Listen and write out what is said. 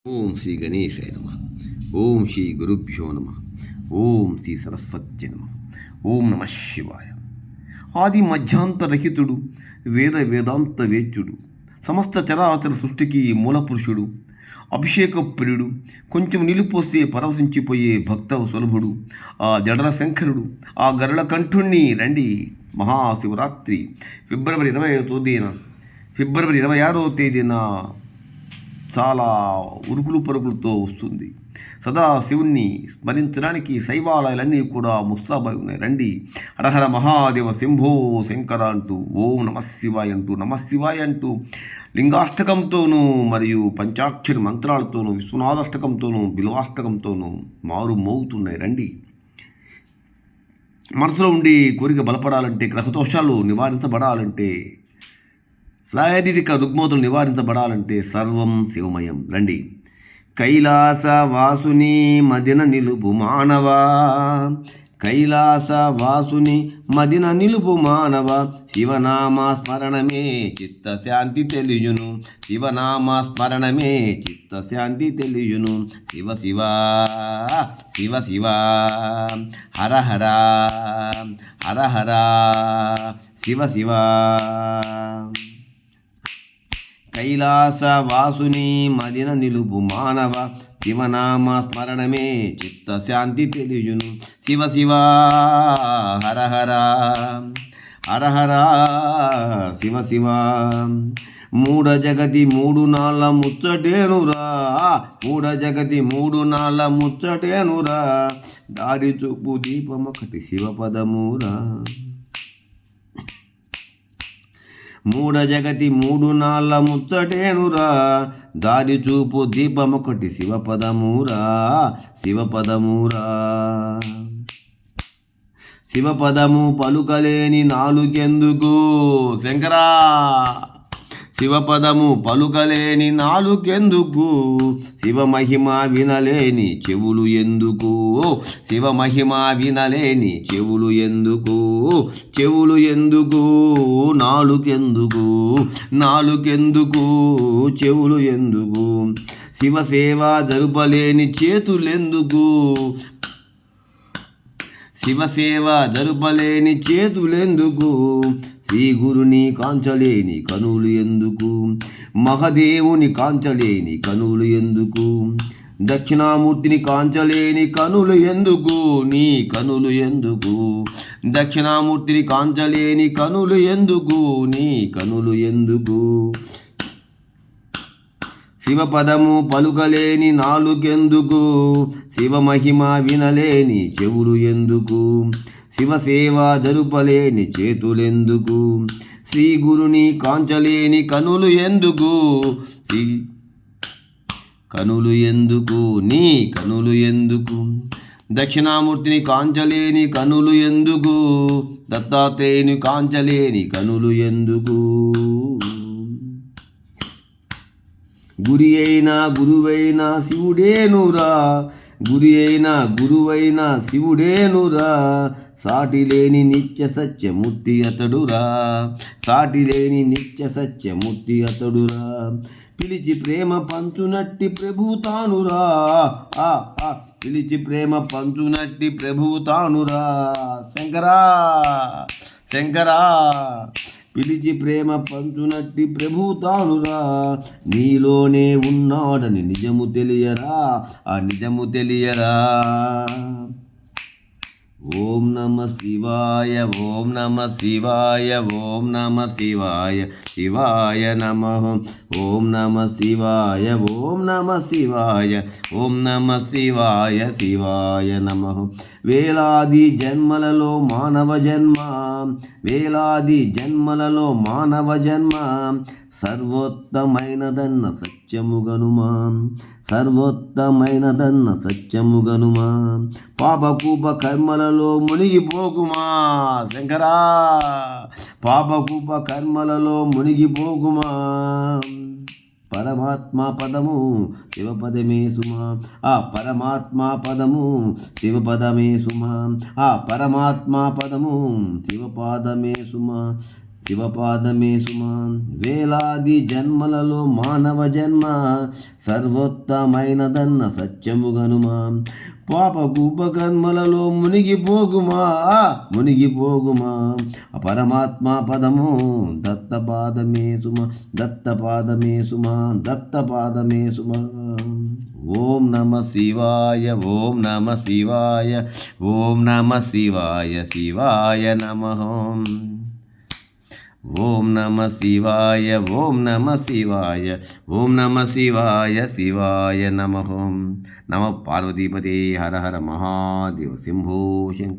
ఓం శ్రీ గణేశాయ నమ. ఓం శ్రీ గురుభ్యో నమ. ఓం శ్రీ సరస్వత్య నమ. ఓం నమ శివాయ. ఆది మధ్యాంతరహితుడు, వేద వేదాంత వేద్యుడు, సమస్త చరాచర సృష్టికి మూలపురుషుడు, అభిషేక ప్రియుడు, కొంచెం నిలిపోస్తే పరవశించిపోయే భక్త సులభుడు, ఆ జడల శంకరుడు, ఆ గరుడ కంఠుణ్ణి రండి. మహాశివరాత్రి ఫిబ్రవరి 26వ తేదీన చాలా ఉరుకులు పరుగులతో వస్తుంది. సదా శివుణ్ణి స్మరించడానికి శైవాలయాలన్నీ కూడా ముస్తాబై ఉన్నాయి. రండి. హరహర మహాదేవ శంభో శంకర అంటూ, ఓం నమశివాయ అంటూ, నమశివాయ అంటూ లింగాష్టకంతోనూ మరియు పంచాక్షరి మంత్రాలతోనూ, విశ్వనాథాష్టకంతోనూ, బిల్వాష్టకంతోనూ మారు మోగుతున్నాయి. రండి. మనసులో ఉండి కోరిక బలపడాలంటే, గ్రహదోషాలు నివారించబడాలంటే, శారీరక రుగ్మతలు నివారించబడాలంటే సర్వం శివమయం. రండి. కైలాస వాసుని మదిన నిలుపు మానవా, కైలాస వాసుని మదిన నిలుపు మానవ, శివనామ స్మరణమే చిత్తశాంతి తెలియును, శివనామ స్మరణమే చిత్తశాంతి తెలియును. శివ శివ శివ శివ హర హర హర హర శివ శివ. కైలాస వాసుని మదిన నిలుపు మానవ, శివనామ స్మరణమే చిత్తశాంతి తెలియును. శివ శివ హర హర హర హర శివ శివ. మూఢ జగతి మూడు నాళ్ళ ముచ్చటేనురా, మూఢ జగతి మూడు నాళ్ళ ముచ్చటేనురా, దారి చూపు దీపమొకటి శివపదమురా. మూఢ జగతి మూడు నాళ్ళ ముచ్చటేనురా, దారి చూపు దీపమొకటి శివపదమురా, శివపదమురా. శివపదము పలుకలేని నాలుకెందుకు శంకరా, శివపదము పలుకలేని నాలుకెందుకు, శివమహిమ వినలేని చెవులు ఎందుకు, శివమహిమ వినలేని చెవులు ఎందుకు, చెవులు ఎందుకు, నాలుకెందుకు, నాలుకెందుకు, చెవులు ఎందుకు, శివసేవ జరుపలేని చేతులెందుకు, శివసేవ జరుపలేని చేతులెందుకు, శ్రీ గురుని కాంచలేని కనులు ఎందుకు, మహదేవుని కాంచలేని కనులు ఎందుకు, దక్షిణామూర్తిని కాంచలేని కనులు ఎందుకు, నీ కనులు ఎందుకు, దక్షిణామూర్తిని కాంచలేని కనులు ఎందుకు, నీ కనులు ఎందుకు. శివపదము పలుకలేని నాలుకెందుకు, శివమహిమ వినలేని చెవులు ఎందుకు, శివసేవ జరుపలేని చేతులెందుకు, శ్రీ గురుని కాంచలేని కనులు ఎందుకు, కనులు ఎందుకు, నీ కనులు ఎందుకు, దక్షిణామూర్తిని కాంచలేని కనులు ఎందుకు, దత్తాత్రేయుని కాంచలేని కనులు ఎందుకు. గురి అయినా గురువైనా శివుడేనురా, గురి అయినా గురువైనా శివుడేనురా, సాటి లేని నిత్య సత్యమూర్తి అతడురా, సాటి లేని నిత్య సత్యమూర్తి అతడురా. పిలిచి ప్రేమ పంచునట్టి ప్రభువు తానురా, పిలిచి ప్రేమ పంచునట్టి ప్రభువు తానురా. శంకరా శంకరా పిలిచి ప్రేమ పంచునట్టి ప్రభువు తానురా, నీలోనే ఉన్నాడని నిజము తెలియరా, ఆ నిజము తెలియరా. ఓం నమ శివాయ, ఓం నమ శివాయ, ఓం నమ శివాయ, శివాయ నమః. ఓం నమ శివాయ, ఓం నమ శివాయ, ఓం నమ శివాయ, శివాయ నమః. వేలాది జన్మలలో మానవ జన్మ, వేలాది జన్మలలో మానవ జన్మ, సర్వోత్తమైనదన్న సత్యముగనుమా, సర్వోత్తమైనదన్న సత్యముగనుమా. పాపకూప కర్మలలో మునిగిపోకుమా శంకరా, పాపకూప కర్మలలో మునిగిపోకుమా. పరమాత్మ పదము శివపదమే సుమా, ఆ పరమాత్మ పదము శివపదమే సుమా, ఆ పరమాత్మ పదము శివపాదమే సుమా, శివపాదమే సుమా. వేలాది జన్మలలో మానవ జన్మ సర్వోత్తమైనదన్న సత్యముగనుమా. పాపకూపకర్మలలో మునిగిపోగుమా మునిగిపోగుమా. పరమాత్మ పదము దత్తపాదమే సుమ, దత్తపాదమే సుమ, దత్తపాదమే సుమ. ఓం నమ శివాయ, ఓం నమ శివాయ, ఓం నమ శివాయ, శివాయ నమః. ఓం నమ శివాయ, ఓం నమ శివాయ, ఓం నమ శివాయ, శివాయ నమః. నమ పార్వతీపతే. హర హర మహాదేవ. శంభో శంకర.